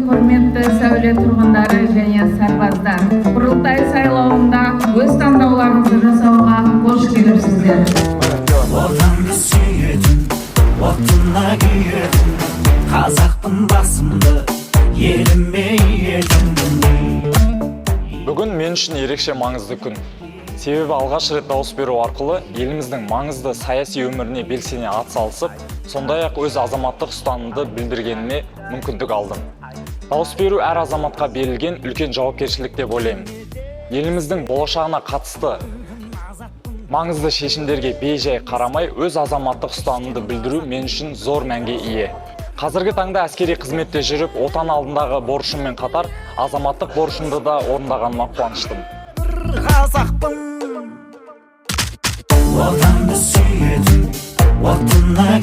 Құрметті сәуле тұрғындары және сарбаздар, құрылтай сайлауында өз таңдауларыңызды жасауға қош келіпсіздер. Отанды сүйетін, отына күйетін, қазақтың басымды, еліме иетінмін. Бүгін мен үшін ерекше маңызды күн. Себебі алғаш рет дауыс беру арқылы еліміздің маңызды саяси өміріне белсене атсалысып, сондай-ақ өз азаматтық ұстанымды білдіргеніне мүмкіндік алдым. Дауыс беру әр азаматқа берілген үлкен жауапкершілік деп ойлаймын. Еліміздің болашағына қатысты маңызды шешімдерге бей-жай қарамай, өз азаматтық ұстанымды білдіру мен үшін зор мәнге ие. Қазіргі таңда әскери қызметте жүріп, отан алдындағы борышыммен қатар, азаматтық борышымды да орындағаныма қуаныштым. Отанды сүйетін, отына